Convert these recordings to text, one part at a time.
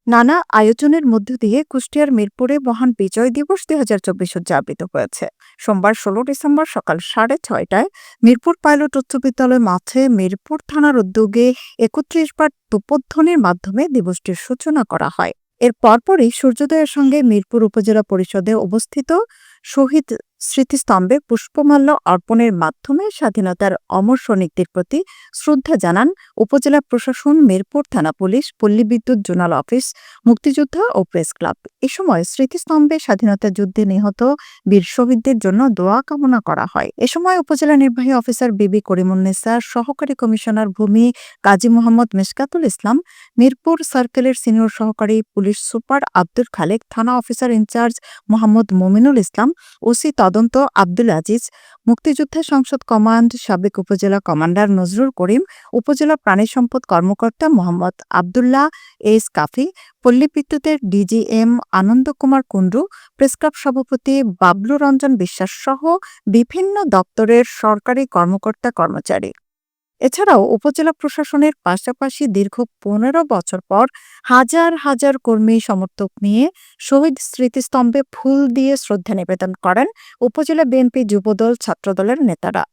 নানা আয়োজনের মধ্য দিয়ে কুষ্টিয়ার মিরপুরে মহান বিজয় দিবস ২০২৪ উদযাপিত হয়েছে। সোমবার ১৬ ডিসেম্বর সকাল ৬:৩০টায় মিরপুর পাইলট উচ্চ বিদ্যালয় মাঠে মিরপুর থানার উদ্যোগে ৩১ বার তোপধ্বনির মাধ্যমে দিবসটির সূচনা করা হয়। এর পরপরই সূর্যোদয়ের সঙ্গে মিরপুর উপজেলা পরিষদে অবস্থিত শহীদ স্মৃতিস্তম্ভে পুষ্পমাল্য অর্পণের মাধ্যমে স্বাধীনতার অমর সৈনিকদের প্রতি শ্রদ্ধা জানান উপজেলা প্রশাসন, মিরপুর থানা পুলিশ, পল্লী বিদ্যুৎ জোনাল অফিস, মুক্তিযোদ্ধা ও প্রেস ক্লাব। এ সময় স্মৃতিস্তম্ভে স্বাধীনতা যুদ্ধে নিহত বীর শহীদদের জন্য দোয়া কামনা করা হয়। এ সময় উপজেলা নির্বাহী অফিসার বিবি করিমুন্নেছা, সহকারী কমিশনার ভূমি কাজী মোহাম্মদ মেশকাতুল ইসলাম, মিরপুর সার্কেলের সিনিয়র সহকারী পুলিশ সুপার আব্দুল খালেক, থানা অফিসার ইনচার্জ মোহাম্মদ মমিনুল ইসলাম, ওসি তদন্ত আব্দুল আজিজ, মুক্তিযোদ্ধা সংসদ কমান্ড সাবেক উপজেলা কমান্ডার নজরুল করিম, উপজেলা প্রাণী সম্পদ কর্মকর্তা মোহাম্মদ আবদুল্লাহ এস কাফি, পল্লী বিদ্যুতের ডিজিএম আনন্দ কুমার কুন্ডু, প্রেসক্লাব সভাপতি বাবলু রঞ্জন বিশ্বাস সহ বিভিন্ন দপ্তরের সরকারি কর্মকর্তা কর্মচারী। এছাড়াও উপজেলা প্রশাসনের পাশাপাশি দীর্ঘ ১৫ বছর পর হাজার হাজার কর্মী সমর্থক নিয়ে শহীদ স্মৃতিস্তম্ভে ফুল দিয়ে শ্রদ্ধা নিবেদন করেন উপজেলা বিএনপি যুবদল ছাত্রদলের নেতারা।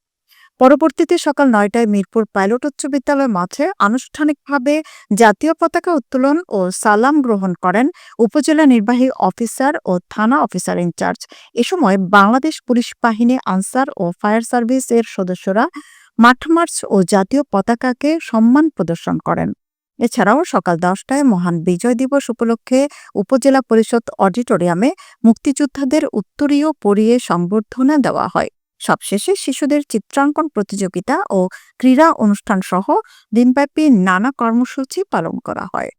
পরবর্তীতে সকাল ৯টায় মিরপুর পাইলট উচ্চ বিদ্যালয় মাঠে আনুষ্ঠানিকভাবে জাতীয় পতাকা উত্তোলন ও সালাম গ্রহণ করেন উপজেলা নির্বাহী অফিসার ও থানা অফিসার ইনচার্জ। এ সময় বাংলাদেশ পুলিশ বাহিনী, আনসার ও ফায়ার সার্ভিস এর সদস্যরা মাঠ মার্চ ও জাতীয় পতাকাকে সম্মান প্রদর্শন করেন। এছাড়াও সকাল ১০টায় মহান বিজয় দিবস উপলক্ষে উপজেলা পরিষদ অডিটোরিয়ামে মুক্তিযোদ্ধাদের উত্তরীয় পরিয়ে সংবর্ধনা দেওয়া হয়। সবশেষে শিশুদের চিত্রাঙ্কন প্রতিযোগিতা ও ক্রীড়া অনুষ্ঠান সহ দিনব্যাপী নানা কর্মসূচি পালন করা হয়।